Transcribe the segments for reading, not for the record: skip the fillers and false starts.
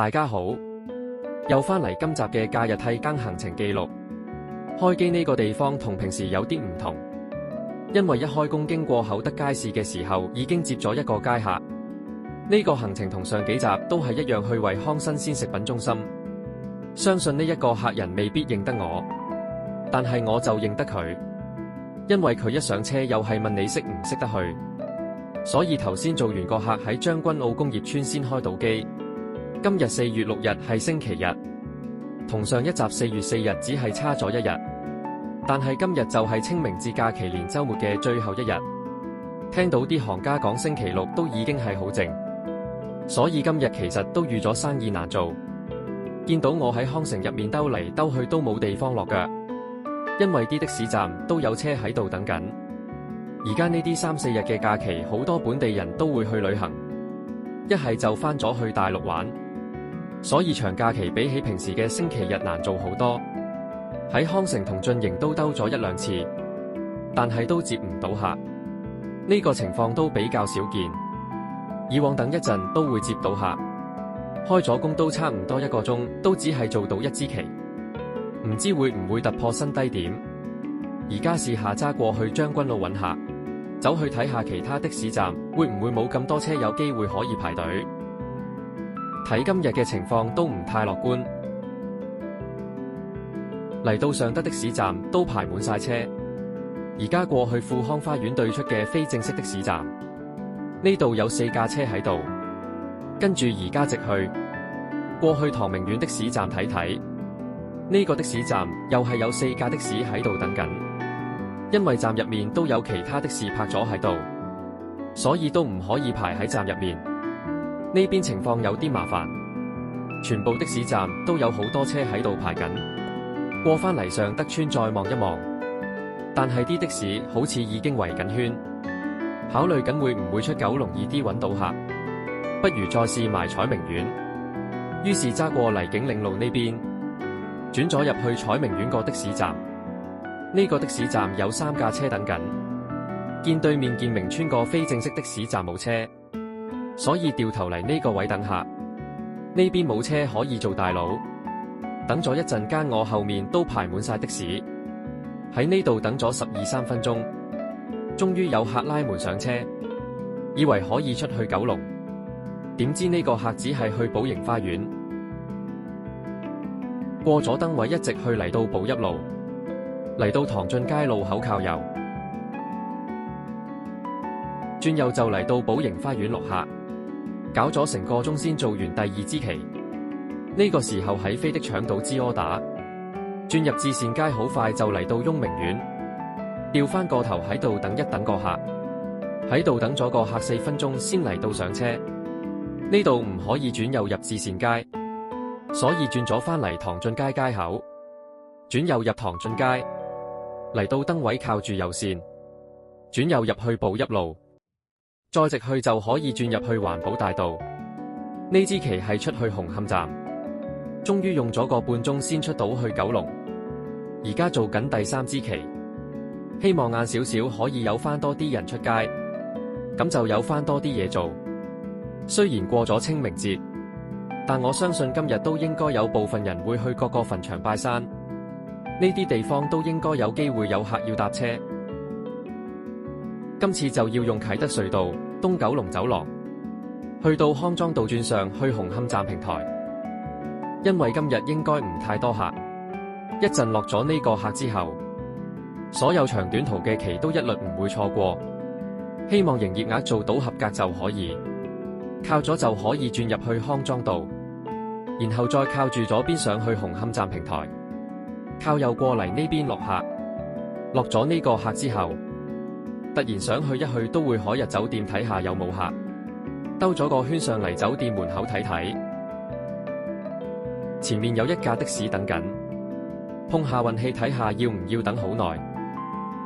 大家好，又返嚟今集嘅假日替更行程記錄。開機呢個地方同平時有啲唔同，因為一開工經過厚德街市嘅時候已經接咗一個街客。呢個行程同上幾集都係一樣去惠康新鮮食品中心。相信呢一個客人未必認得我，但係我就認得佢，因為佢一上車又係問你識唔識得去。所以頭先做完個客喺將軍澳工業村先開到機。今日4月6日係星期日，同上一集4月4日只係差咗一日，但係今日就係清明節假期連週末嘅最後一日。聽到啲行家講星期六都已經係好靜，所以今日其實都預咗生意難做。見到我喺康城入面兜嚟兜去都冇地方落腳，因為啲的士站都有車喺度等緊。而家呢啲3、4日嘅假期，好多本地人都會去旅行，一係就返咗去大陸玩，所以長假期比起平時嘅星期日難做好多。喺康城同駿盈都兜咗1、2次，但係都接唔到客，呢個情況都比較少見。以往等一陣都會接到客，開咗工都差唔多1個鐘，都只係做到1支旗，唔知會唔會突破新低點。而家試下揸過去將軍澳揾客，走去睇下其他的士站，會唔會冇咁多車有機會可以排隊。睇今日嘅情況都唔太樂觀，嚟到尚德的士站都排滿晒車。而家過去富康花園對出嘅非正式的士站，呢度有4架車喺度，跟住而家直去過去唐明苑的士站睇睇。呢個的士站又係有4架的士喺度等緊，因為站入面都有其他的士泊咗喺度，所以都唔可以排喺站入面。呢邊情況有啲麻煩，全部的士站都有好多車喺度排緊。過返嚟尚德邨再望一望，但係啲的士好似已經圍緊圈，考慮緊會唔會出九龍易啲揾到客，不如再試埋彩明苑。於是揸過嚟景嶺路呢邊，轉咗入去彩明苑個的士站。呢個的士站有3架車等緊，見對面建明村個非正式的士站冇車，所以掉頭嚟呢個位等客。呢邊冇車可以做大佬，等咗一陣間，我後面都排滿晒的士，喺呢度等咗12、13分鐘，終於有客拉門上車，以為可以出去九龍，點知呢個客只係去寶盈花園。過咗燈位一直去嚟到寶邑路，嚟到唐俊街路口靠右，轉右就嚟到寶盈花園落客，搞咗成個鐘先做完第2支旗。呢個時候喺飛的搶到支柯打，轉入至善街好快就嚟到雍明苑，調翻個頭喺度等一等個客，喺度等咗個客4分鐘先嚟到上車。呢度唔可以轉右入至善街，所以轉咗翻嚟唐俊街街口，轉右入唐俊街，嚟到燈位靠住右線，轉右入去寶邑路，再直去就可以轉入去環保大道。呢支旗係出去紅磡站，終於用咗個半鐘先出到去九龍。而家做緊第3支旗，希望晏少少可以有翻多啲人出街，咁就有翻多啲嘢做。雖然過咗清明節，但我相信今日都應該有部分人會去各個墳場拜山，呢啲地方都應該有機會有客要搭車。今次就要用啟德隧道東九龍走廊去到康莊道轉上去紅磡站平台，因為今日應該唔太多客。一陣落咗呢個客之後，所有長短途嘅期都一律唔會錯過。希望營業額做到合格就可以，靠咗就可以轉入去康莊道，然後再靠住左邊上去紅磡站平台，靠右過嚟呢邊落客。落咗呢個客之後，突然想去一去都會海逸酒店睇下有冇客，兜咗個圈上嚟酒店門口睇睇，前面有1架的士等緊，碰下運氣睇下要唔要等好耐。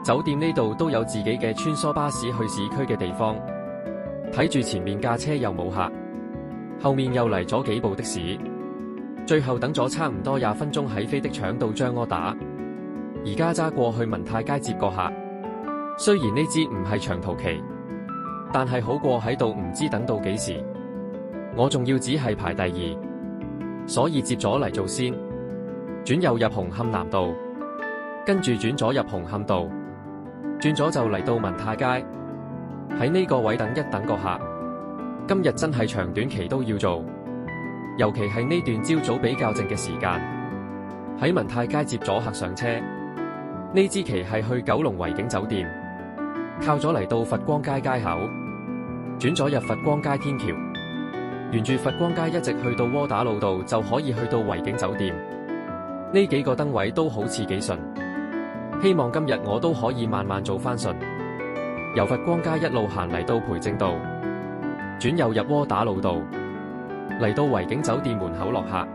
酒店呢度都有自己嘅穿梭巴士去市區嘅地方，睇住前面架車又冇客，後面又嚟咗幾部的士，最後等咗差唔多20分鐘喺飛的搶到將柯打。而家揸過去文泰街接個客，雖然呢支唔係長途旗，但係好過喺度唔知等到幾時。我仲要只係排第2，所以接咗嚟做先，轉右入紅磡南道，跟住轉左入紅磡道，轉咗就嚟到文泰街。喺呢個位等一等個客。今日真係長短期都要做，尤其係呢段朝早比較靜嘅時間。喺文泰街接咗客上車，呢支旗係去九龍維景酒店，靠咗嚟到佛光街街口，轉咗入佛光街天橋，沿住佛光街一直去到窩打老道就可以去到維景酒店。呢幾個燈位都好似幾順，希望今日我都可以慢慢做返順。由佛光街一路行嚟到培正道，轉右入窩打老道，嚟到維景酒店門口落客，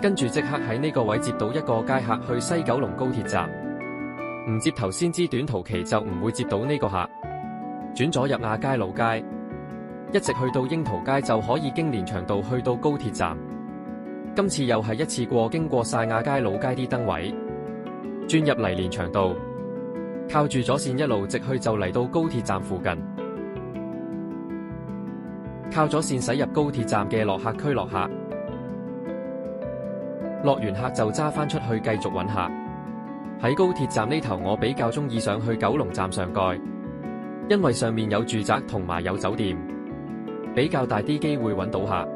跟住即刻喺呢個位接到一個街客去西九龍高鐵站。唔接頭先知短途期就唔會接到呢個客，轉左入亞皆老街，一直去到櫻桃街就可以經連翔道去到高鐵站。今次又係一次過經過晒亞皆老街啲燈位，轉入嚟連翔道，靠住左線一路直去就嚟到高鐵站附近。靠咗線駛入高鐵站嘅落客區落客，落完客就揸返出去繼續揾客。喺高鐵站呢頭我比較鍾意上去九龍站上蓋，因為上面有住宅同埋有酒店，比較大啲機會揾到客。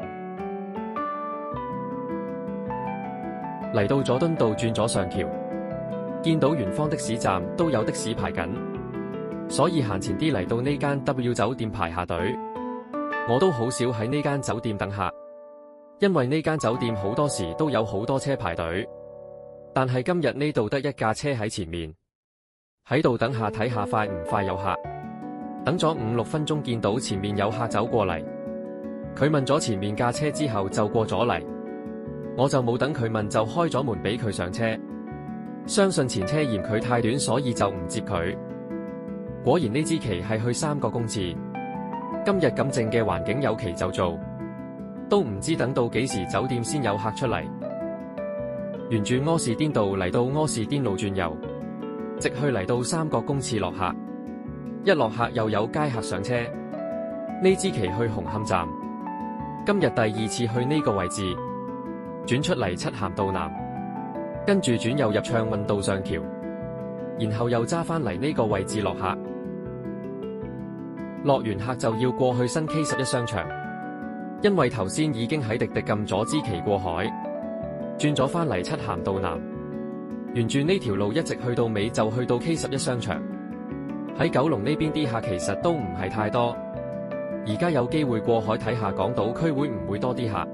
嚟到佐敦道轉咗上橋，見到圓方的士站都有的士排緊，所以行前啲嚟到呢間 W 酒店排下隊。我都好少喺呢間酒店等客，因為呢間酒店好多時都有好多車排隊。但係今日呢度得一架車喺前面，喺度等下睇下快唔快有客。等咗5-6分鐘，見到前面有客走過嚟，佢問咗前面架車之後就過咗嚟，我就冇等佢問就開咗門俾佢上車。相信前車嫌佢太短，所以就唔接佢。果然呢支旗係去3個公廁。今日咁靜嘅環境有期就做，都唔知等到幾時酒店先有客出嚟。沿住柯士甸道嚟到柯士甸路轉右，直去嚟到3個公廁落客。一落客又有街客上車。呢支旗去紅磡站，今日第2次去呢個位置，轉出嚟漆咸道南，跟住轉右入暢運道上橋，然後又揸返嚟呢個位置落客。落完客就要過去新 K11 商場，因為頭先已經喺滴滴撳咗支旗過海，轉咗返嚟漆咸道南，沿住呢條路一直去到尾就去到 K11 商場。喺九龍呢邊啲客其實都唔係太多，而家有機會過海睇下港島區會唔會多啲客。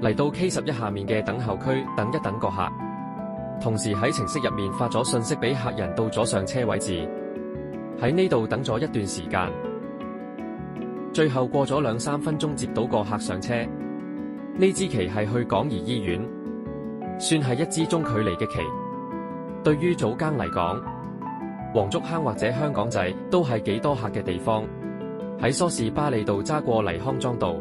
嚟到 K11 下面嘅等候區等一等個客，同時喺程式入面發咗信息俾客人到咗上車位置，喺呢度等咗一段時間。最後過咗2-3分鐘接到個客上車。呢支旗係去港怡醫院，算係一支中距離嘅旗。對於早更嚟講，黃竹坑或者香港仔都係幾多客嘅地方。喺梳士巴利道揸過黎康莊道，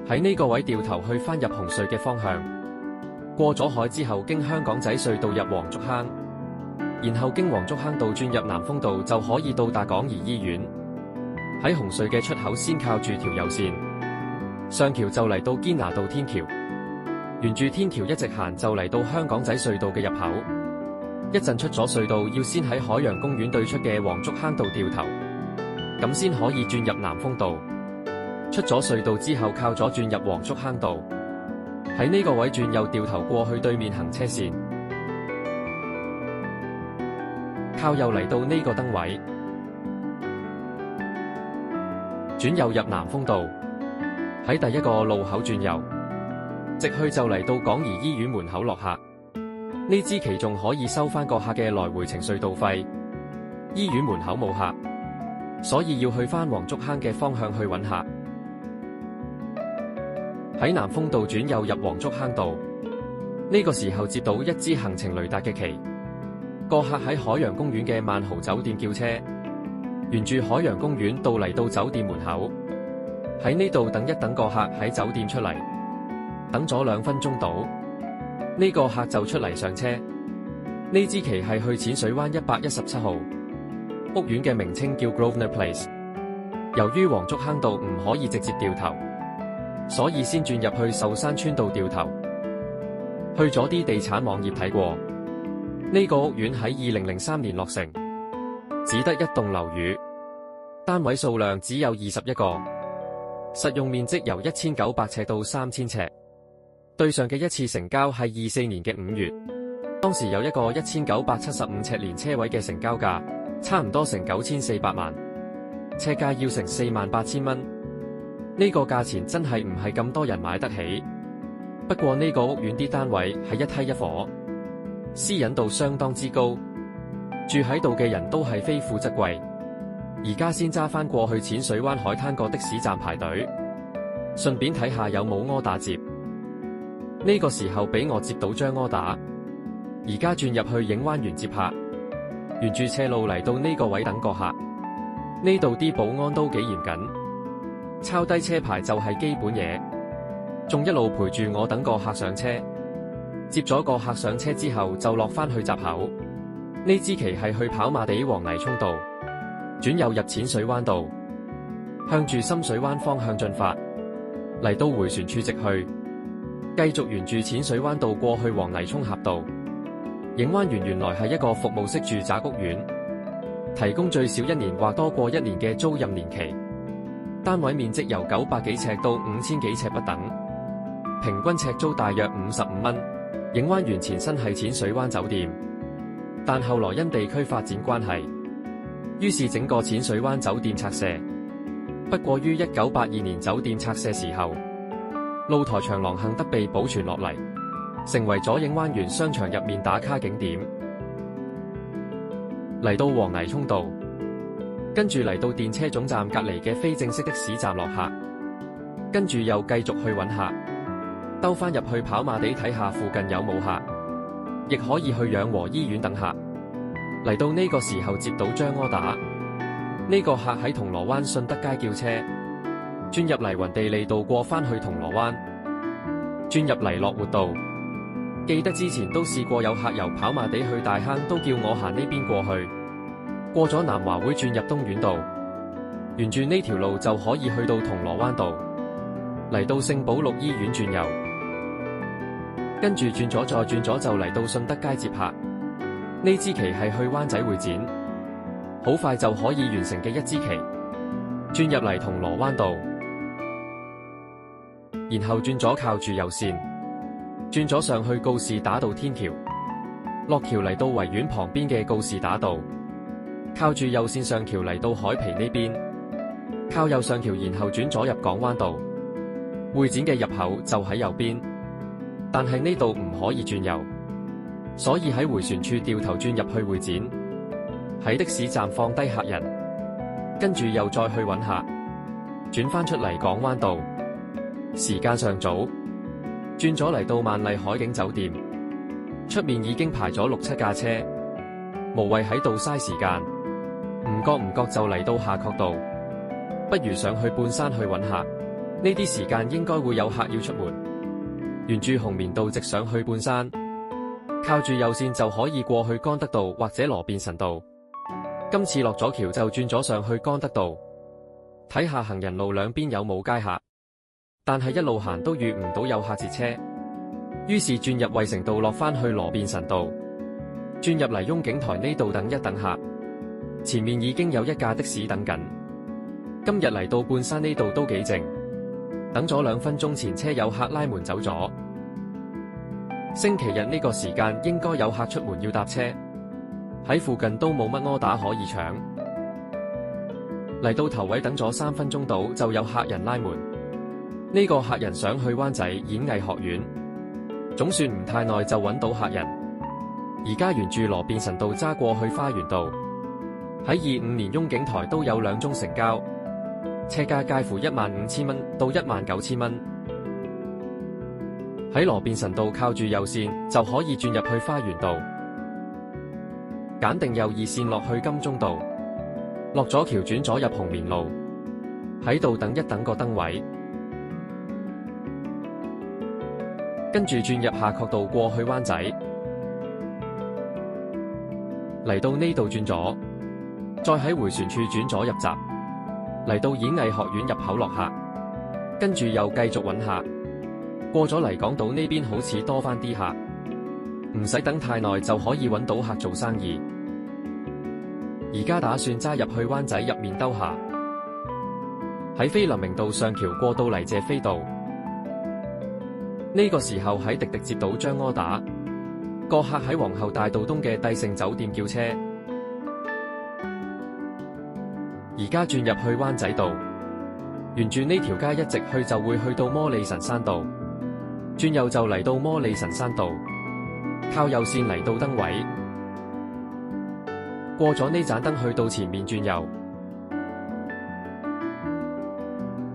喺呢個位掉頭去返入紅隧嘅方向，過咗海之後經香港仔隧道入黃竹坑，然後經黃竹坑道轉入南豐道就可以到達港怡醫院。喺紅隧嘅出口先靠住條右線，上橋就嚟到堅拿道天橋，沿住天橋一直行就嚟到香港仔隧道嘅入口。一陣出咗隧道要先喺海洋公園對出嘅黃竹坑道掉頭，咁先可以轉入南豐道。出咗隧道之後靠左轉入黃竹坑道，喺呢個位轉右掉頭過去對面行車線，靠右嚟到呢個燈位，轉右入南豐道，喺第一個路口轉右，直去就嚟到港怡醫院門口落客。呢支旗仲可以收返個客嘅來回程隧道費。醫院門口冇客，所以要去返黃竹坑嘅方向去揾客。喺南豐道轉右入黃竹坑道，呢個時候接到一支行程雷達嘅旗，個客喺海洋公園嘅萬豪酒店叫車，沿住海洋公園道嚟到酒店門口，喺呢度等一等個客喺酒店出嚟，等咗2分鐘到，呢個客就出嚟上車。呢支旗係去淺水灣117號，屋苑嘅名稱叫 Grosvenor Place。由於黃竹坑道唔可以直接掉頭，所以先轉入去壽山村道掉頭。去咗啲地產網頁睇過，呢個屋苑喺2003年落成，只得一棟樓宇，單位數量只有21個，實用面積由1900尺到3000尺。對上嘅一次成交係24年嘅5月，當時有一個1975尺連車位嘅成交價，差唔多成9400萬，尺價要成48000蚊。呢個價錢真係唔係咁多人買得起。不過呢個屋苑啲單位係一梯一伙，私隱度相當之高，住喺度嘅人都係非富則貴。而家先揸翻過去淺水灣海灘個的士站排隊，順便睇下有冇柯打接。呢個時候俾我接到張柯打，而家轉入去影灣園接客，沿住斜路嚟到呢個位等個客。呢度啲保安都幾嚴謹，抄低車牌就係基本嘢，仲一路陪住我等個客上車。接咗個客上車之後就落翻去閘口。呢支旗係去跑馬地黃泥涌道，轉右入淺水灣道，向住深水灣方向進發，嚟到迴旋處直去，繼續沿住淺水灣道過去黃泥涌峽道。影灣園原來係一個服務式住宅屋苑，提供最少1年或多過1年嘅租賃年期，單位面積由900幾尺到5000幾尺不等，平均尺租大約55蚊。影灣園前身係淺水灣酒店，但後來因地區發展關係，於是整個淺水灣酒店拆卸。不過於1982年酒店拆卸時候，露台長廊幸得被保存落嚟，成為咗影灣園商場入面打卡景點。嚟到黃泥涌道，跟住嚟到電車總站隔離嘅非正式的士站落客，跟住又繼續去揾客，兜返入去跑馬地睇下附近有冇客，亦可以去養和醫院等客。嚟到呢個時候接到張柯打，呢個客喺銅鑼灣順德街叫車，轉入嚟雲地利道過返去銅鑼灣，轉入嚟樂活道。記得之前都試過有客由跑馬地去大坑，都叫我行呢邊過去，過咗南華會轉入東院道，沿住呢條路就可以去到銅鑼灣道，嚟到聖保祿醫院轉右，跟住轉左再轉左就嚟到順德街接客。呢支旗係去灣仔會展，好快就可以完成嘅一支旗。轉入嚟銅鑼灣道，然後轉左靠住右線，轉咗上去告士打道天橋，落橋嚟到維園旁邊嘅告士打道，靠住右線上橋嚟到海皮呢邊，靠右上橋，然後轉左入港灣道。會展嘅入口就喺右邊，但係呢度唔可以轉右，所以喺迴旋處掉頭轉入去會展，喺的士站放低客人，跟住又再去揾客，轉返出嚟港灣道。時間尚早，轉咗嚟到萬麗海景酒店，出面已經排咗6-7架車，無謂喺度嘥時間。唔覺就嚟到夏慤道，不如上去半山去揾客。呢啲時間應該會有客要出門，沿住紅棉道直上去半山，靠住右線就可以過去干德道或者羅便臣道。今次落咗橋就轉咗上去干德道，睇下行人路兩邊有冇街客，但係一路行都遇唔到有客截車，於是轉入衛城道落返去羅便臣道，轉入嚟雍景台呢度等一等客。前面已經有一架的士等緊。今日嚟到半山呢度都幾靜，等咗2分鐘前車有客拉門走咗。星期日呢個時間應該有客出門要搭車，喺附近都冇乜柯打可以搶。嚟到頭位等咗3分鐘到就有客人拉門，呢個客人想去灣仔演藝學院，總算唔太耐就揾到客人。而家沿住羅便臣道揸過去花園道，喺25年雍景台都有2宗成交，車價介乎15000蚊到19000蚊。喺羅便臣道靠住右線就可以轉入去花園道，揀定右2線落去金鐘道，落咗橋轉左入紅棉路，喺度等一等個燈位，跟住轉入夏慤道過去灣仔，嚟到呢度轉左，再喺迴旋處轉左入閘，嚟到演藝學院入口落客，跟住又繼續揾客。過咗嚟港島呢邊好似多返啲客，唔使等太耐就可以揾到客做生意。而家打算揸入去灣仔入面兜下，喺菲林明道上橋過到嚟謝斐道。呢個時候喺滴滴接到張柯打，個客喺皇后大道東嘅帝盛酒店叫車，而家轉入去灣仔道，沿住呢條街一直去就會去到摩利臣山道，轉右就嚟到摩利臣山道，靠右線嚟到燈位，過咗呢盞燈去到前面轉右，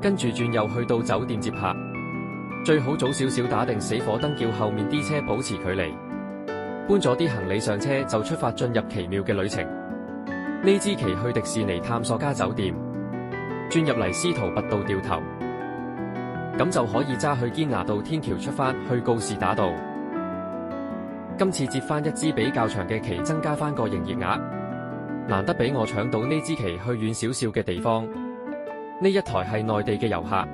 跟住轉右去到酒店接客，最好早少少打定死火燈，叫後面啲車保持距離，搬咗啲行李上車就出發進入奇妙嘅旅程。呢支旗去迪士尼探索家酒店，轉入嚟司徒拔道掉頭，咁就可以揸去堅拿道天橋出發去告士打道。今次接翻一支比較長嘅旗，增加翻個營業額，難得俾我搶到呢支旗去遠少少嘅地方。呢一台係內地嘅遊客，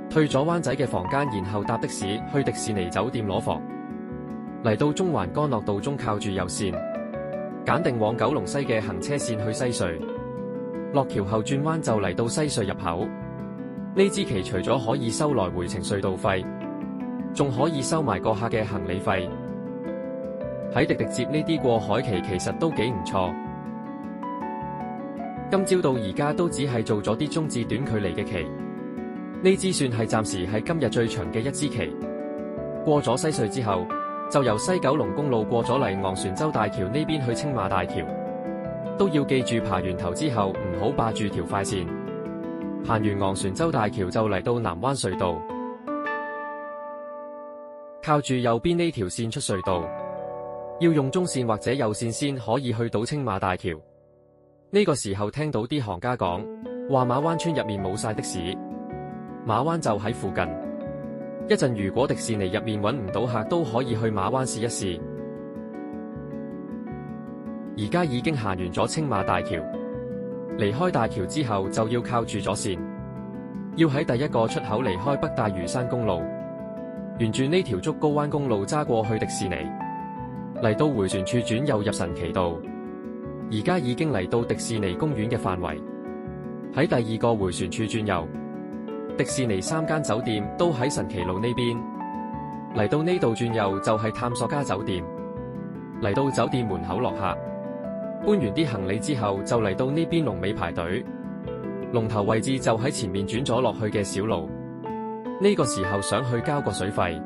退咗灣仔嘅房間，然後搭的士去迪士尼酒店攞房，嚟到中環干諾道中靠住右線，揀定往九龍西嘅行車線去西隧，落橋後轉彎就嚟到西隧入口。呢支旗除咗可以收來回程隧道費，仲可以收埋個客嘅行李費。喺滴滴接呢啲過海旗其實都幾唔錯。今朝到而家都只係做咗啲中至短距離嘅旗，呢支算係暫時係今日最長嘅一支旗。過咗西隧之後，就由西九龍公路過咗嚟昂船洲大橋呢邊去青馬大橋，都要記住爬完頭之後唔好霸住條快線。行完昂船洲大橋就嚟到南灣隧道，靠住右邊呢條線出隧道，要用中線或者右線先可以去到青馬大橋。呢個時候聽到啲行家講話馬灣村入面冇晒的士，馬灣就喺附近。一陣如果迪士尼入面揾唔到客，都可以去馬灣試一試。而家已經行完咗青馬大橋，離開大橋之後就要靠住咗線，要喺第一個出口離開北大嶼山公路，沿住呢條竹篙灣公路揸過去迪士尼，嚟到迴旋處轉右入神奇道。而家已經嚟到迪士尼公園嘅範圍，喺第二個迴旋處轉右。迪士尼3間酒店都喺神奇路呢邊，嚟到呢度轉右就係探索家酒店。嚟到酒店門口落客，搬完啲行李之後就嚟到呢邊龍尾排隊，龍頭位置就喺前面轉咗落去嘅小路。呢個時候想去交個水費，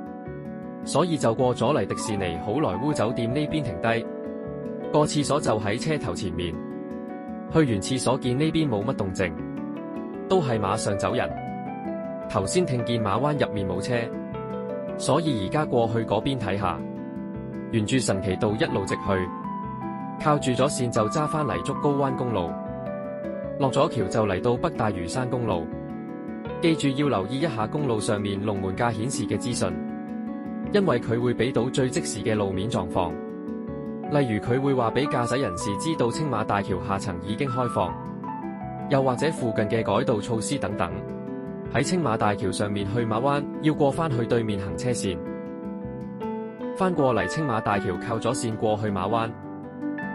所以就過咗嚟迪士尼好萊塢酒店呢邊停低。個廁所就喺車頭前面，去完廁所見呢邊冇乜動靜，都係馬上走人。頭先聽見馬灣入面冇車，所以而家過去嗰邊睇下。沿住神奇道一路直去，靠住咗線就揸返嚟竹篙灣公路，落咗橋就嚟到北大嶼山公路。記住要留意一下公路上面龍門架顯示嘅資訊，因為佢會俾到最即時嘅路面狀況。例如佢會話俾駕駛人士知道青馬大橋下層已經開放，又或者附近嘅改道措施等等。喺青馬大橋上面去馬灣要過返去對面行車線，翻過嚟青馬大橋靠咗線過去馬灣。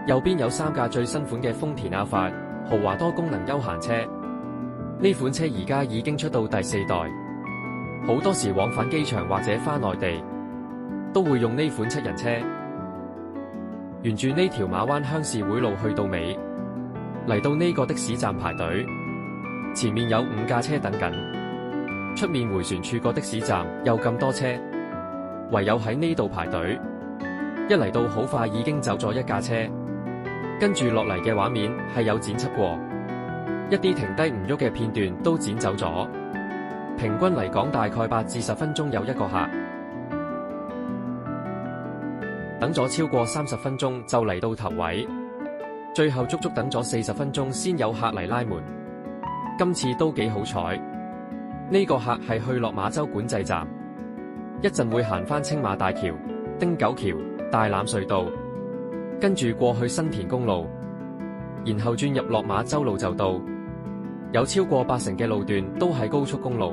右邊有3架最新款嘅豐田亞發豪華多功能休閒車，呢款車而家已經出到第4代，好多時往返機場或者返內地都會用呢款7人車。沿住呢條馬灣鄉事會路去到尾，嚟到呢個的士站排隊，前面有5架車等緊，出面迴旋處個的士站又咁多車，唯有喺呢度排隊。一嚟到好快已經走咗1架車，跟住落嚟嘅畫面係有剪輯過，一啲停低唔喐嘅片段都剪走咗。平均嚟講大概8至10分鐘有1個客。等咗超過30分鐘就嚟到頭位，最後足足等咗40分鐘先有客嚟拉門。今次都幾好彩，呢個客係去落馬洲管制站，一陣會行返青馬大橋、汀九橋、大欖隧道，跟住過去新田公路，然後轉入落馬洲路就到。有超過80%嘅路段都係高速公路，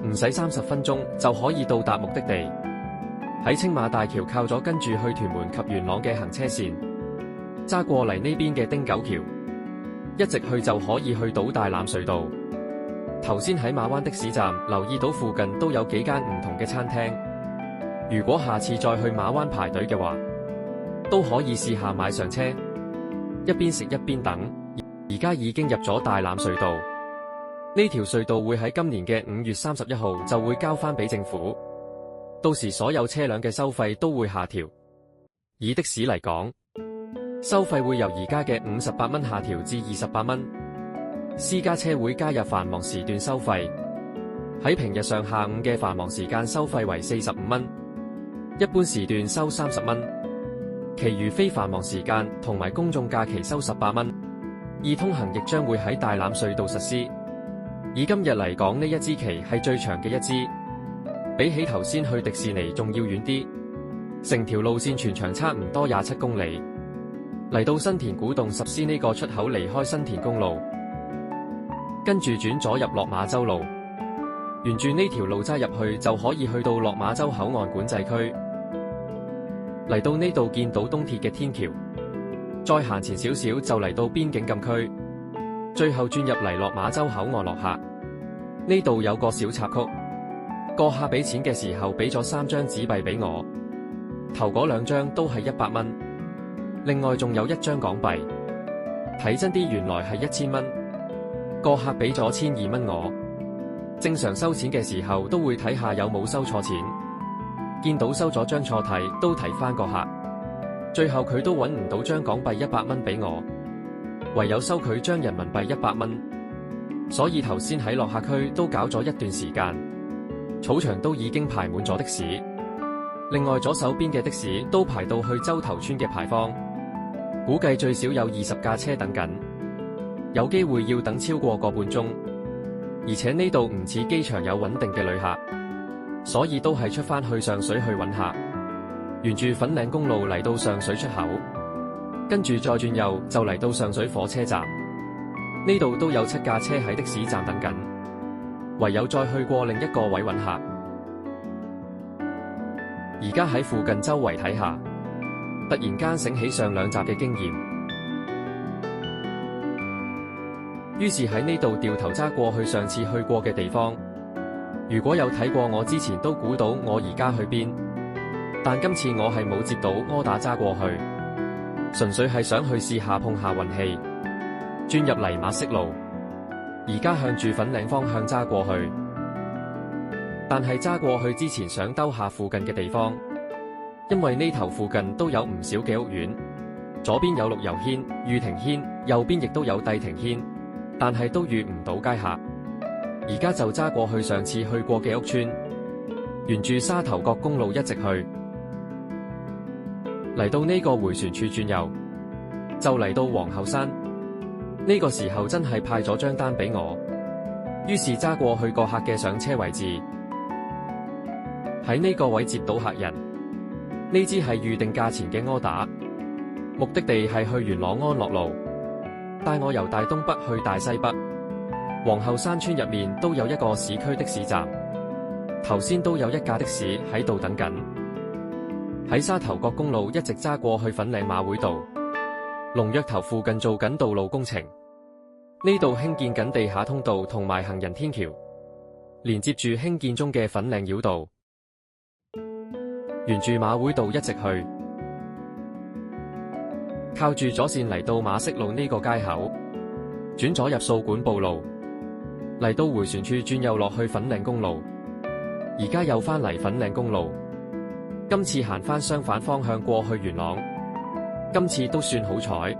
唔使30分鐘就可以到達目的地。喺青馬大橋靠咗跟住去屯門及元朗嘅行車線，揸過嚟呢邊嘅汀九橋，一直去就可以去到大欖隧道。頭先喺馬灣的士站留意到附近都有幾間唔同嘅餐廳，如果下次再去馬灣排隊嘅話，都可以試下買上車，一邊食一邊等。而家已經入咗大欖隧道，呢條隧道會喺今年嘅5月31號就會交翻俾政府，到時所有車輛嘅收費都會下調。以的士嚟講，收費會由而家嘅58蚊下調至28蚊。私家車會加入繁忙時段收費，喺平日上下午嘅繁忙時間收費為45蚊，一般時段收30蚊，其餘非繁忙時間同埋公眾假期收18蚊。易通行亦將會喺大欖隧道實施。以今日嚟講，呢一支旗係最長嘅一支，比起頭先去迪士尼仲要遠啲。成條路線全長差唔多27公里，嚟到新田古洞實施呢個出口離開新田公路，跟住轉左入落馬洲路，沿住呢條路揸入去就可以去到落馬洲口岸管制區。嚟到呢度見到東鐵嘅天橋，再行前少少就嚟到邊境禁區，最後轉入嚟落馬洲口岸落客。呢度有個小插曲，個客俾錢嘅時候俾咗3張紙幣俾我，頭嗰2張都係100蚊，另外仲有1張港幣，睇真啲原來係1000蚊。個客俾咗1200蚊我。正常收錢嘅時候都會睇下有冇收錯錢，見到收咗張錯題都提翻個客，最後佢都揾唔到張港幣100蚊俾我，唯有收佢張人民幣100蚊。所以頭先喺落客區都搞咗一段時間，草場都已經排滿咗的士，另外左手邊嘅的士都排到去洲頭村嘅牌坊，估計最少有20架車等緊，有機會要等超過個半鐘。而且呢度唔似機場有穩定嘅旅客，所以都係出返去上水去揾客，沿住粉嶺公路嚟到上水出口，跟住再轉右就嚟到上水火車站。呢度都有7架車喺的士站等緊，唯有再去過另一個位揾客。而家喺附近周圍睇下，突然間醒起上2集嘅經驗，於是喺呢度掉頭揸過去上次去過嘅地方。如果有睇過我之前都估到我而家去邊，但今次我係冇接到柯打揸過去，純粹係想去試下碰下運氣。轉入嚟馬適路，而家向住粉嶺方向揸過去，但係揸過去之前想兜下附近嘅地方，因為呢頭附近都有唔少嘅屋苑，左邊有綠油軒、御庭軒，右邊亦都有帝庭軒，但係都遇唔到街客。而家就揸過去上次去過嘅屋村，沿住沙頭角公路一直去，嚟到呢個迴旋處轉右，就嚟到皇后山。呢個時候真係派咗張單俾我，於是揸過去個客嘅上車位置，喺呢個位接到客人。呢支係預定價錢嘅柯打，目的地係去元朗安樂路，帶我由大東北去大西北。皇后山村入面都有一個市區的士站，頭先都有1架的士喺度等緊。喺沙頭角公路一直揸過去粉嶺馬會道，龍躍頭附近做緊道路工程，呢度興建緊地下通道同埋行人天橋，連接住興建中嘅粉嶺繞道。沿住馬會道一直去，靠住左線嚟到馬適路呢個街口，轉左入掃管埔路，嚟到迴旋處轉右落去粉嶺公路。而家又返嚟粉嶺公路，今次行返相反方向過去元朗。今次都算好彩，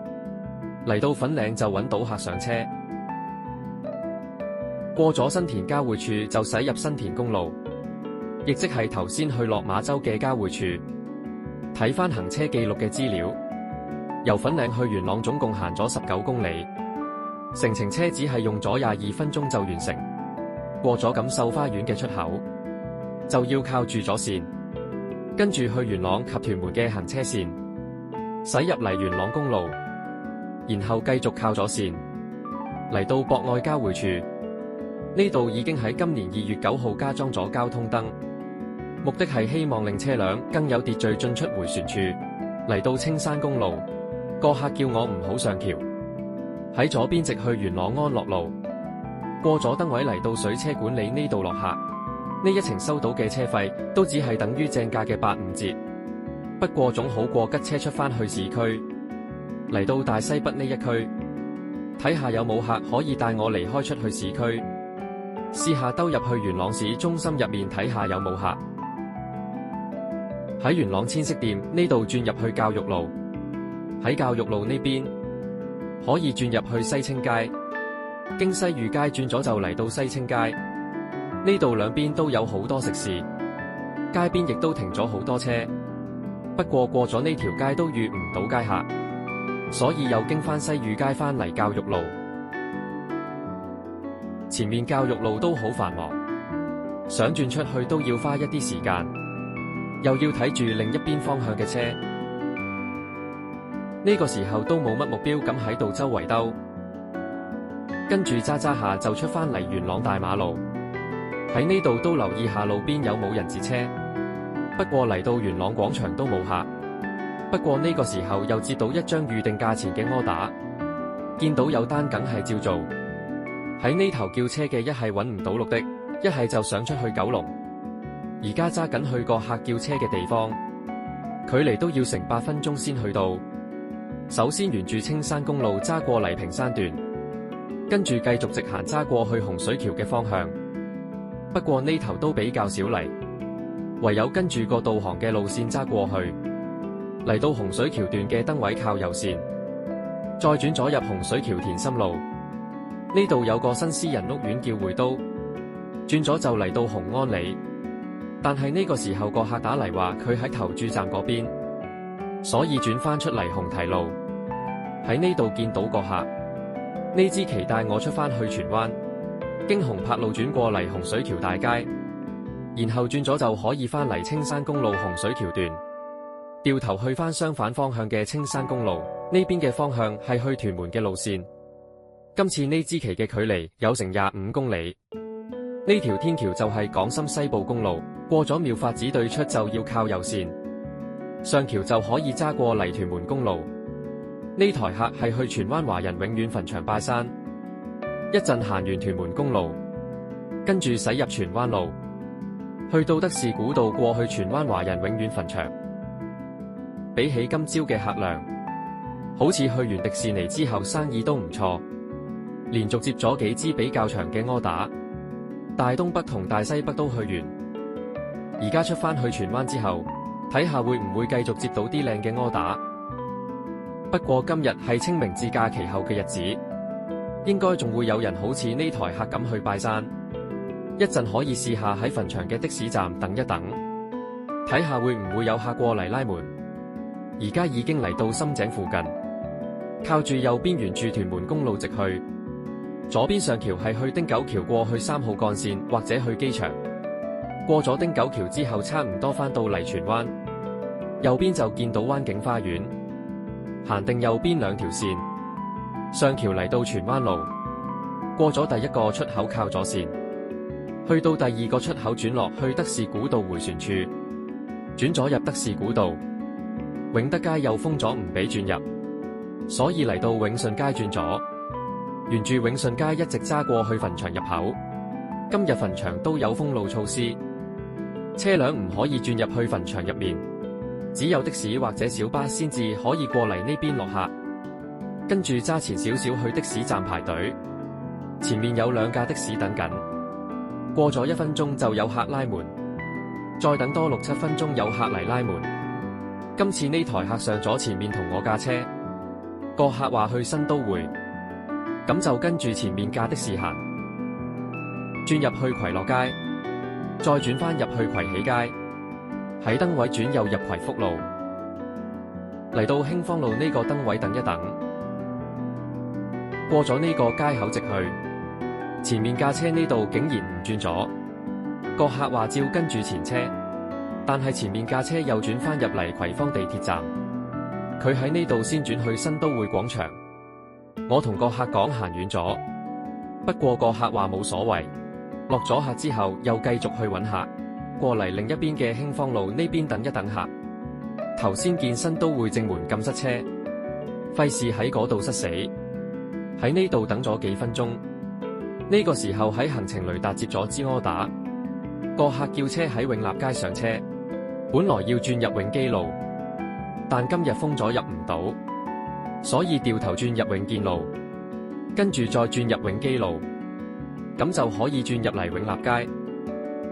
嚟到粉嶺就揾到客上車，過咗新田交匯處就駛入新田公路，亦即係頭先去落馬洲嘅交匯處。睇返行車記錄嘅資料，由粉嶺去元朗總共行咗19公里，成程車只係用咗22分鐘就完成。過咗錦繡花園嘅出口，就要靠住左線，跟住去元朗及屯門嘅行車線，駛入嚟元朗公路，然後繼續靠左線嚟到博愛交匯處。呢度已經喺今年2月9號加裝咗交通燈，目的係希望令車輛更有秩序進出迴旋處。嚟到青山公路，個客叫我唔好上橋，喺左邊直去元朗安樂路，過咗燈位嚟到水車管理呢度落客。呢一程收到嘅車費都只係等於正價嘅85折，不過總好過吉車出返去市區。嚟到大西北呢一區，睇下有冇客可以帶我離開出去市區，試下兜入去元朗市中心入面睇下有冇客。喺元朗千色店呢度轉入去教育路，喺教育路呢邊可以轉入去西青街，經西裕街轉咗就嚟到西青街。呢度兩邊都有好多食肆，街邊亦都停咗好多車，不過過咗呢條街都遇唔到街客，所以又經翻西裕街翻嚟教育路。前面教育路都好繁忙，想轉出去都要花一啲時間，又要睇住另一邊方向嘅車。呢個時候都冇乜目標咁喺度周圍兜，跟住揸揸下就出返嚟元朗大馬路。喺呢度都留意下路邊有冇人截車，不過嚟到元朗廣場都冇客。不過呢個時候又接到一張預定價錢嘅柯打，見到有單梗係照做。喺呢頭叫車嘅一係揾唔到綠的，一係就想出去九龍。而家揸緊去個客叫車嘅地方，距離都要成8分鐘先去到。首先沿住青山公路揸過黎平山段，跟住繼續直行揸過去洪水橋嘅方向。不過呢頭都比較少泥，唯有跟住個導航嘅路線揸過去。嚟到洪水橋段嘅燈位靠右線，再轉咗入洪水橋田心路。呢度有個新私人屋苑叫匯都，轉咗就嚟到紅安里。但係呢個時候個客打嚟話佢喺投注站嗰邊，所以轉翻出嚟紅堤路。喺呢度見到個客，呢支旗帶我出翻去荃灣，經紅柏路轉過嚟洪水橋大街，然後轉咗就可以翻嚟青山公路洪水橋段，掉頭去翻相反方向嘅青山公路。呢邊嘅方向係去屯門嘅路線。今次呢支旗嘅距離有成25公里。呢條天橋就係港深西部公路，過咗妙法寺對出就要靠右線，上橋就可以揸過嚟屯門公路。呢台客係去荃灣華人永遠墳場拜山，一陣行完屯門公路，跟住駛入荃灣路，去到德士古道過去荃灣華人永遠墳場。比起今朝嘅客量，好似去完迪士尼之後生意都唔錯，連續接咗幾支比較長嘅柯打。大東北同大西北都去完，而家出返去荃灣之後，睇下會唔會繼續接到啲靚嘅柯打。不過今日係清明節假期後嘅日子，應該仲會有人好似呢台客咁去拜山。一陣可以試下喺墳場嘅的士站等一等，睇下會唔會有客過嚟拉門。而家已經嚟到深井附近，靠住右邊沿住屯門公路直去。左邊上橋係去汀九橋過去3號幹線或者去機場，過咗汀九橋之後差唔多返到嚟荃灣，右邊就見到灣景花園，行定右邊2條線，上橋嚟到荃灣路，過咗第一個出口靠左線，去到第2個出口轉落去德士古道迴旋處，轉咗入德士古道，永德街又封咗唔俾轉入，所以嚟到永順街轉咗。沿住永順街一直揸過去墳場入口。今日墳場都有封路措施，車輛唔可以轉入去墳場入面，只有的士或者小巴先至可以過嚟呢邊落客。跟住揸前少少去的士站排隊，前面有2架的士等緊，過咗1分鐘就有客拉門，再等多6-7分鐘有客嚟拉門。今次呢台客上咗前面同我架車，個客話去新都會。咁就跟住前面架的士行，轉入去葵樂街，再轉返入去葵喜街，喺燈位轉右入葵福路，嚟到興芳路呢個燈位等一等，過咗呢個街口直去，前面架車呢度竟然唔轉咗，個客話照跟住前車，但係前面架車又轉返入嚟葵芳地鐵站，佢喺呢度先轉去新都會廣場。我同個客講行遠咗，不過個客話冇所謂，落咗客之後，又繼續去揾客，過嚟另一邊嘅興芳路呢邊等一等客。頭先見新都會正門咁塞車，費事喺嗰度塞死，喺呢度等咗幾分鐘。呢個時候喺行程雷達接咗支柯打，個客叫車喺永立街上車，本來要轉入永基路，但今日封咗入唔到，所以掉頭轉入永建路，跟住再轉入永基路，咁就可以轉入嚟永立街。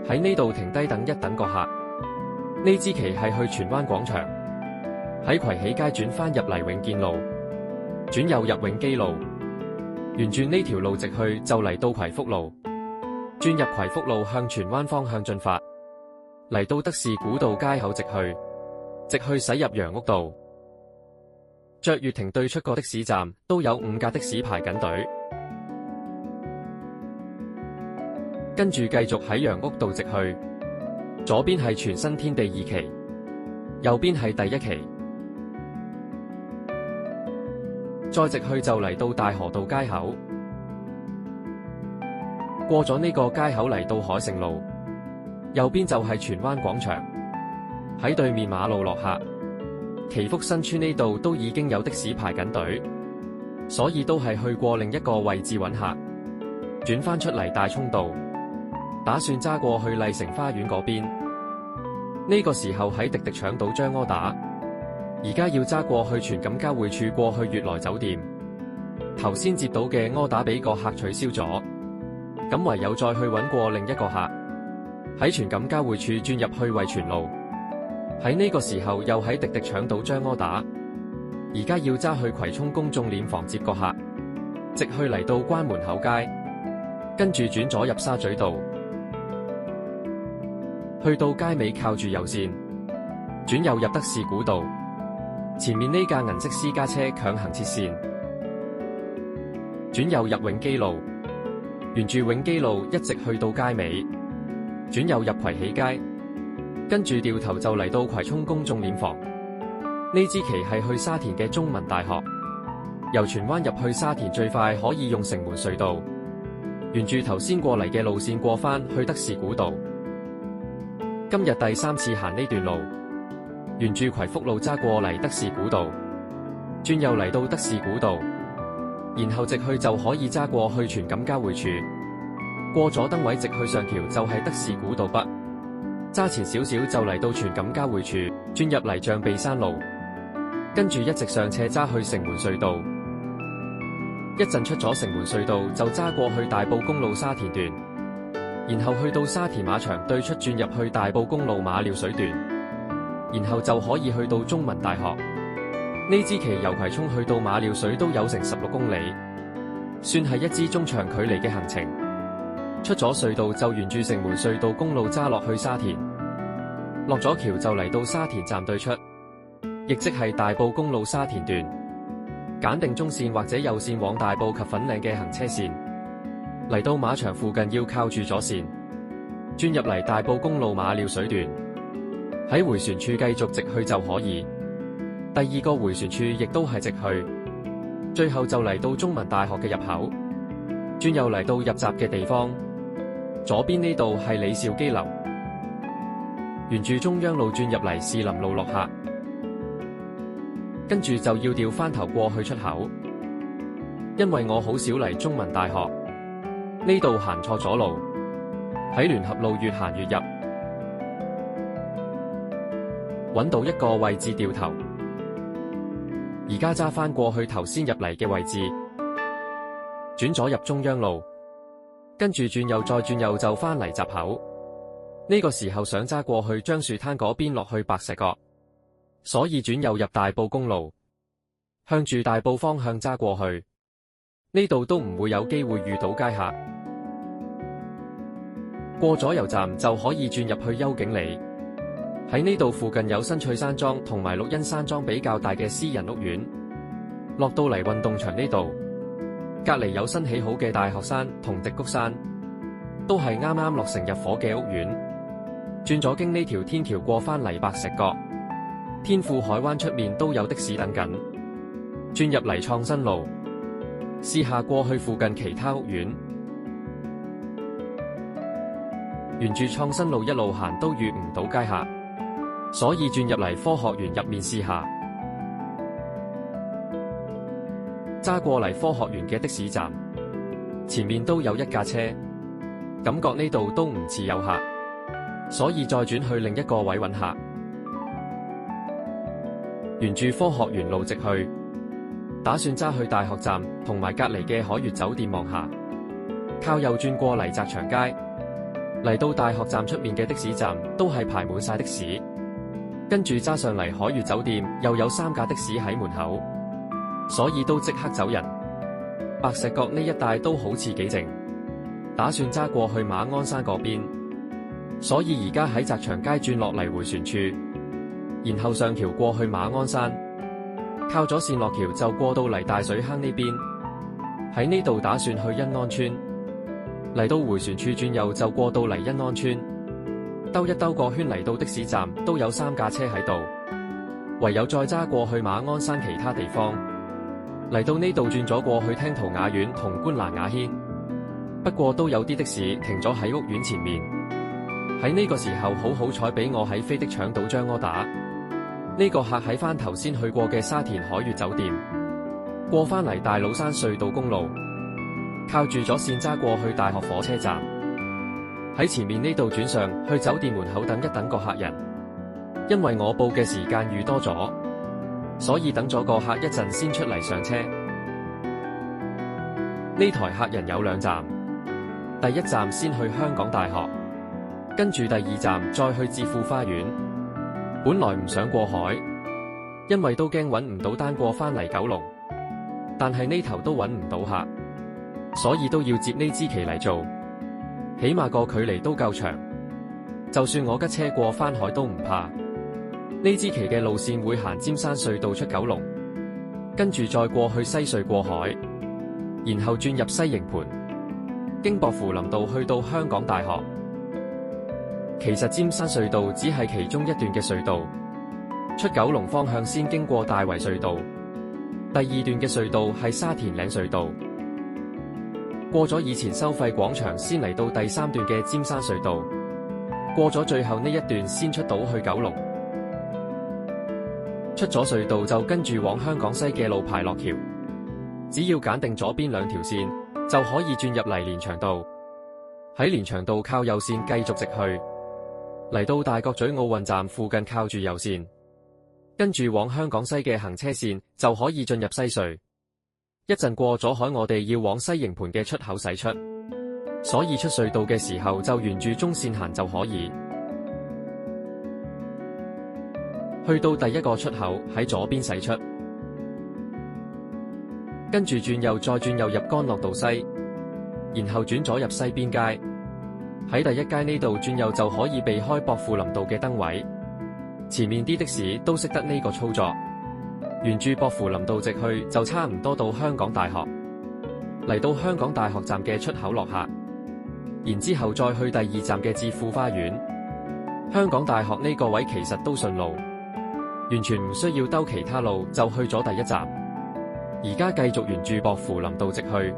喺呢度停低等一等個客。呢支旗係去荃灣廣場，喺葵喜街轉返入嚟永建路，轉右入永基路，沿住呢條路直去就嚟到葵福路，轉入葵福路向荃灣方向進發，嚟到德士古道街口直去駛入楊屋道。雀悅亭對出個的士站都有5架的士排緊隊，跟住繼續喺楊屋道直去，左邊係全新天地2期，右邊係第1期，再直去就嚟到大河道街口。過咗呢個街口嚟到海盛路，右邊就係荃灣廣場，喺對面馬路落客。祈福新村呢度都已經有的士排緊隊，所以都係去過另一個位置揾客，轉返出嚟大涌道，打算揸過去麗城花園嗰邊。呢個時候喺滴滴搶到張柯打，而家要揸過去荃錦交匯處過去悅來酒店。頭先接到嘅柯打俾個客取消咗，咁唯有再去揾過另一個客，喺荃錦交匯處轉入去惠荃路。喺呢個時候又喺滴滴搶到張柯打，而家要揸去葵涌公眾殮房接個客，直去嚟到關門口街，跟住轉左入沙咀道，去到街尾靠住右線，轉右入德士古道，前面呢架銀色私家車強行切線，轉右入永基路，沿住永基路一直去到街尾，轉右入葵喜街，跟住掉頭就嚟到葵涌公眾殮房。呢支旗係去沙田嘅中文大學，由荃灣入去沙田最快可以用城門隧道，沿住頭先過嚟嘅路線過返去德士古道。今日第3次行呢段路，沿住葵福路揸過嚟德士古道，轉右嚟到德士古道，然後直去就可以揸過去荃錦交匯處，過咗燈位直去上橋就係德士古道北。揸前少少就嚟到荃錦交匯處，轉入嚟象鼻山路，跟住一直上斜揸去城門隧道。一陣出咗城門隧道就揸過去大埔公路沙田段，然後去到沙田馬場對出轉入去大埔公路馬料水段，然後就可以去到中文大學。呢支旗由葵涌去到馬料水都有成16公里，算係一支中長距離嘅行程。出咗隧道就沿住城門隧道公路揸落去沙田，落咗橋就嚟到沙田站對出，亦即係大埔公路沙田段。揀定中線或者右線往大埔及粉嶺嘅行車線，嚟到馬場附近要靠住左線，轉入嚟大埔公路馬料水段，喺迴旋處繼續直去就可以。第2個迴旋處亦都係直去，最後就嚟到中文大學嘅入口，轉右嚟到入閘嘅地方。左邊呢度係李兆基樓，沿住中央路轉入嚟士林路落客，跟住就要調翻頭過去出口。因為我好少嚟中文大學，呢度行錯咗路，喺聯合路越行越入，揾到一個位置掉頭，而家揸翻過去頭先入嚟嘅位置，轉左入中央路，跟住轉右再轉右就返嚟閘口。呢個時候想揸過去樟樹灘嗰邊落去白石角，所以轉右入大埔公路，向住大埔方向揸過去。呢度都唔會有機會遇到街客。過咗油站就可以轉入去邱景里，喺呢度附近有新翠山莊同埋綠茵山莊比較大嘅私人屋苑。落到嚟運動場呢度，隔離有新起好嘅大學山同迪谷山，都係啱啱落成入伙嘅屋苑。轉咗經呢條天橋過返嚟白石角，天富海灣出面都有的士等緊。轉入嚟創新路，試下過去附近其他屋苑。沿住創新路一路行都遇唔到街客，所以轉入嚟科學園入面試下。揸過嚟科學園嘅的士站，前面都有一架車，感覺呢度都唔似有客，所以再轉去另一個位揾客。沿住科學園路直去，打算揸去大學站同埋隔離嘅海悅酒店望下，靠右轉過嚟澤祥街。嚟到大學站出面嘅的士站都係排滿晒的士，跟住揸上嚟海悅酒店又有3架的士喺門口，所以都即刻走人。白石角呢一帶都好似幾靜，打算揸過去馬鞍山嗰邊，所以而家喺澤祥街轉落嚟迴旋處，然後上橋過去馬鞍山，靠咗線落橋就過到嚟大水坑呢邊，喺呢度打算去欣安邨。嚟到迴旋處轉右就過到嚟欣安邨，兜一兜個圈嚟到的士站都有3架車喺度，唯有再揸過去馬鞍山其他地方。嚟到呢度轉咗過去聽濤雅苑同觀瀾雅軒，不過都有啲的士停咗喺屋苑前面。喺呢個時候好彩俾我喺飛的搶到張柯打，呢個客喺返頭先去過嘅沙田海悅酒店，過返嚟大老山隧道公路，靠住咗線揸過去大學火車站，喺前面呢度轉上去酒店門口等一等個客人。因為我報嘅時間預多咗，所以等咗個客一陣先出嚟上車。呢台客人有2站，第一站先去香港大學，跟住第2站再去置富花園。本來唔想過海，因為都驚揾唔到單過返嚟九龍，但係呢頭都揾唔到客，所以都要接呢支旗嚟做，起碼個距離都夠長，就算我吉車過返海都唔怕。呢支旗嘅路線會行尖山隧道出九龍，跟住再過去西隧過海，然後轉入西營盤，經薄扶林道去到香港大學。其實尖山隧道只係其中一段嘅隧道，出九龍方向先經過大圍隧道，第2段嘅隧道係沙田嶺隧道，過咗以前收費廣場先嚟到第3段嘅尖山隧道，過咗最後呢一段先出到去九龍。出咗隧道就跟住往香港西嘅路牌落橋，只要揀定左邊2條線就可以轉入嚟連翔道，喺連翔道靠右線繼續直去，嚟到大角咀奧運站附近靠住右線，跟住往香港西嘅行車線就可以進入西隧。一陣過咗海我哋要往西營盤嘅出口駛出，所以出隧道嘅時候就沿住中線行就可以。去到第1個出口喺左邊駛出，跟住轉右再轉右入干諾道西，然後轉左入西邊街，喺第1街呢度轉右就可以避開薄扶林道嘅燈位。前面啲的士都識得呢個操作，沿住薄扶林道直去就差唔多到香港大學。嚟到香港大學站嘅出口落客，然之後再去第2站嘅置富花園。香港大學呢個位其實都順路，完全唔需要兜其他路就去咗第1站。而家繼續沿住薄扶林道直去，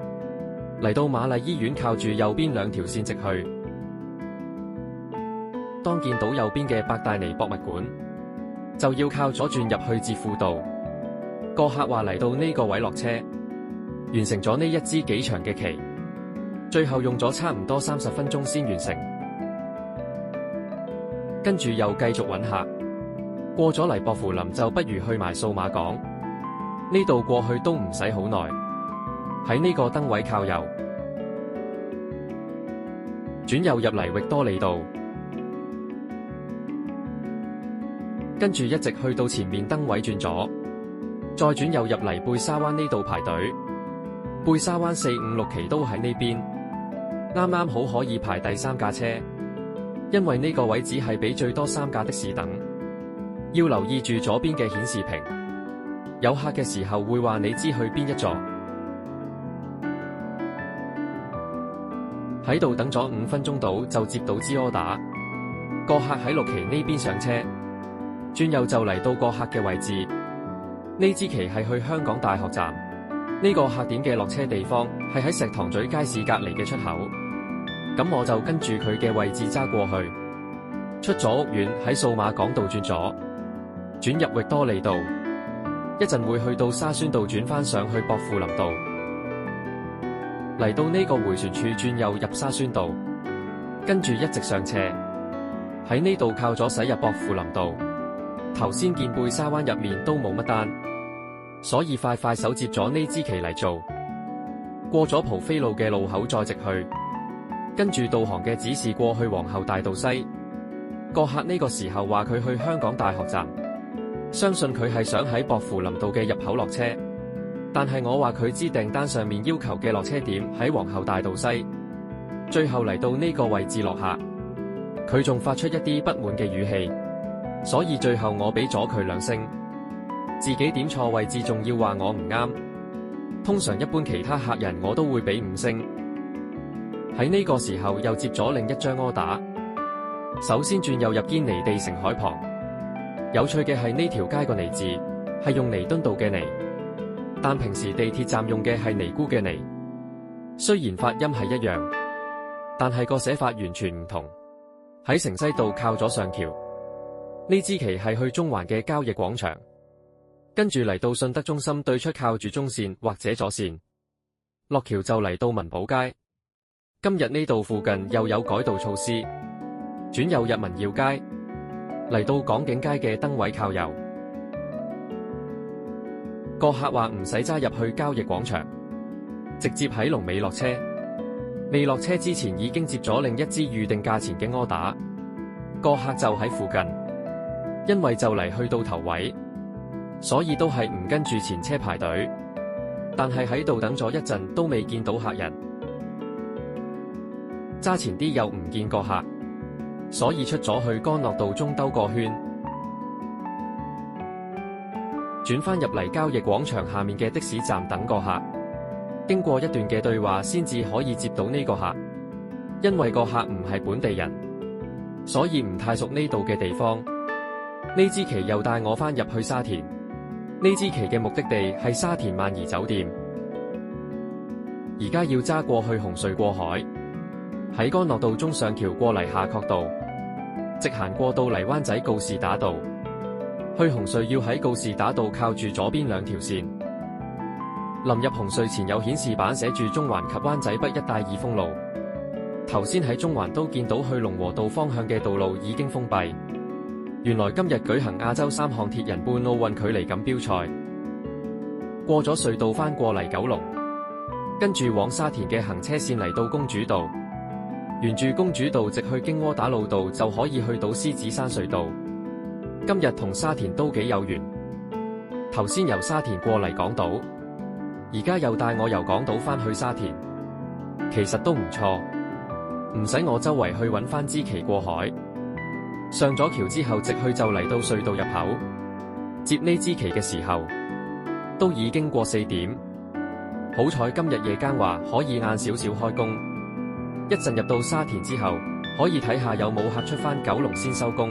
嚟到瑪麗醫院靠住右邊2條線直去。當見到右邊嘅伯大尼博物館，就要靠左轉入去置富道。個客話嚟到呢個位落車，完成咗呢一支幾長嘅旗，最後用咗差唔多30分鐘先完成。跟住又繼續揾客，過咗嚟薄扶林就不如去埋數碼港，呢度過去都唔使好耐。喺呢個燈位靠右，轉右入嚟域多利道，跟住一直去到前面燈位轉左，再轉右入嚟貝沙灣呢度排隊。貝沙灣4、5、6期都喺呢邊，啱啱好可以排第3架車，因為呢個位只係俾最多3架的士等。要留意住左邊嘅顯示屏，有客嘅時候會話你知去邊一座。喺度等咗5分鐘到就接到支柯打，個客喺6期呢邊上車，轉右就嚟到個客嘅位置。呢支旗係去香港大學站，呢個客點嘅落車地方係喺石塘咀街市隔離嘅出口。咁我就跟住佢嘅位置揸過去，出咗屋苑喺數碼港道轉左，轉入域多利道，一陣會去到沙宣道轉返上去薄扶林道，嚟到呢個迴旋處轉右入沙宣道，跟住一直上斜，喺呢度靠左駛入薄扶林道。頭先見貝沙灣入面都冇乜單，所以快手接咗呢支旗嚟做。過咗蒲飛路嘅路口再直去，跟住導航嘅指示過去皇后大道西。個客呢個時候話佢去香港大學站，相信佢係想喺薄扶林道嘅入口落車，但係我話佢知訂單上面要求嘅落車點喺皇后大道西。最後嚟到呢個位置落客，佢仲發出一啲不滿嘅語氣，所以最後我俾咗佢2星，自己點錯位置仲要話我唔啱。通常一般其他客人我都會俾5星。喺呢個時候又接咗另一張柯打，首先轉右入堅尼地城海旁。有趣嘅係呢條街個尼字係用彌敦道嘅尼，但平時地鐵站用嘅係尼姑嘅尼。雖然發音係一樣，但係個寫法完全唔同。喺城西道靠咗上橋，呢支旗係去中環嘅交易廣場，跟住嚟到信德中心對出靠住中線或者左線，落橋就嚟到文寶街。今日呢度附近又有改道措施，轉右入民耀街，嚟到港景街嘅燈位靠右。個客話唔使揸入去交易廣場，直接喺龍尾落車。未落車之前已經接咗另一支預定價錢嘅柯打，個客就喺附近，因為就嚟去到頭位，所以都係唔跟住前車排隊，但係喺度等咗一陣都未見到客人。揸前啲又唔見個客，所以出咗去干諾道中兜個圈，轉返入嚟交易廣場下面嘅的士站等個客。經過一段嘅對話先至可以接到呢個客，因為個客唔係本地人，所以唔太熟呢度嘅地方。呢支旗又帶我返入去沙田，呢支旗嘅目的地係沙田萬怡酒店。而家要揸過去紅隧過海，喺干諾道中上橋過嚟夏慤道，直行過到泥灣仔告士打道，去紅隧要喺告士打道靠住左邊2條線。臨入紅隧前有顯示板寫住中環及灣仔北一帶已封路。頭先喺中環都見到去龍和道方向嘅道路已經封閉。原來今日舉行亞洲3項鐵人半奧運距離錦標賽。過咗隧道翻過嚟九龍，跟住往沙田嘅行車線嚟到公主道，沿住公主道直去經窩打老道就可以去到獅子山隧道。今日同沙田都幾有緣，頭先由沙田過嚟港島，而家又帶我由港島返去沙田，其實都唔錯，唔使我周圍去揾返支旗過海。上咗橋之後直去就嚟到隧道入口，接呢支旗嘅時候都已經過4點。好彩今日夜間話可以晏少少開工，一陣入到沙田之後可以睇下有冇客出返九龍先收工。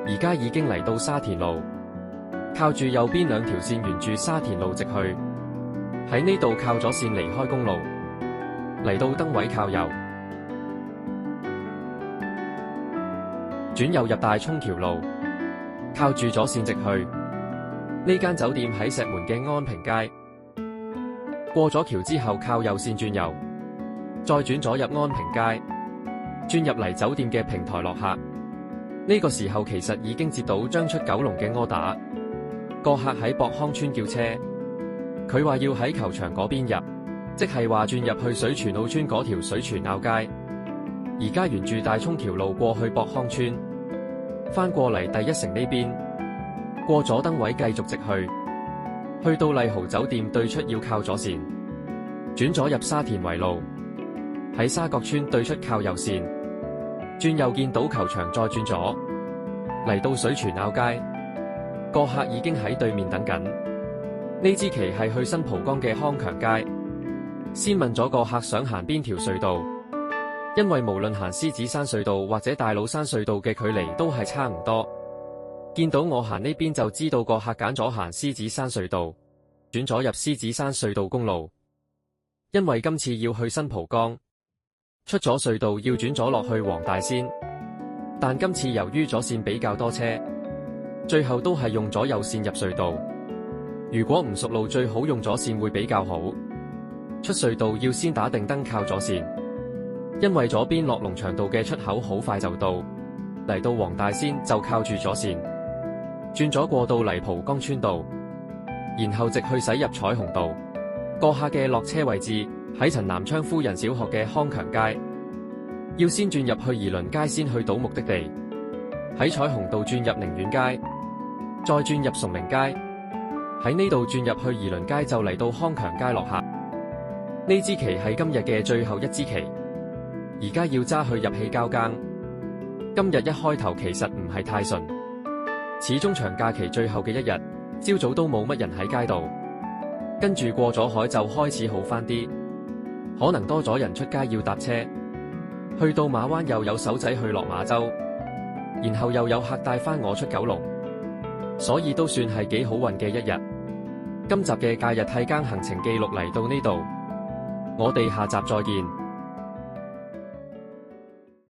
而家已經嚟到沙田路，靠住右邊2條線沿住沙田路直去，喺呢度靠咗線離開公路，嚟到燈位靠右，轉右入大涌橋路，靠住左線直去。呢間酒店喺石門嘅安平街，過咗橋之後靠右線轉右，再轉左入安平街，轉入嚟酒店嘅平台落客。呢個時候其實已經接到將出九龍嘅柯打，個客喺博康村叫車，佢話要喺球場嗰邊入，即係話轉入去水泉澳村嗰條水泉澳街。而家沿住大涌橋路過去博康村，翻過嚟第一城呢邊，過咗燈位繼續直去，去到麗豪酒店對出要靠左線，轉左入沙田圍路，喺沙角村對出靠右線，轉右見到球場再轉左，嚟到水泉澳街，個客已經喺對面等緊。呢支旗係去新蒲崗嘅康強街，先問咗個客想行邊條隧道，因為無論行獅子山隧道或者大老山隧道嘅距離都係差唔多。見到我行呢邊就知道個客揀咗行獅子山隧道，轉咗入獅子山隧道公路，因為今次要去新蒲崗。出咗隧道要轉左落去黃大仙，但今次由於左線比較多車，最後都係用咗右線入隧道。如果唔熟路，最好用左線會比較好。出隧道要先打定燈靠左線，因為左邊落龍翔道嘅出口好快就到，嚟到黃大仙就靠住左線，轉咗過到泥蒲崗村道，然後直去駛入彩虹道。閣下嘅落車位置喺陳南昌夫人小學嘅康強街，要先轉入去宜鄰街先去到目的地，喺彩虹道轉入寧遠街，再轉入崇明街，喺呢度轉入去宜鄰街就嚟到康強街落客。呢支旗係今日嘅最後一支旗，而家要揸去入氣交更。今日一開頭其實唔係太順，始終長假期最後嘅一日，朝早都冇乜人喺街度，跟住過咗海就開始好返啲，可能多咗人出街要搭車，去到馬灣又有手仔去落馬洲，然後又有客帶返我出九龍，所以都算係幾好運嘅一日。今集嘅假日替更行程記錄嚟到呢度，我哋下集再見。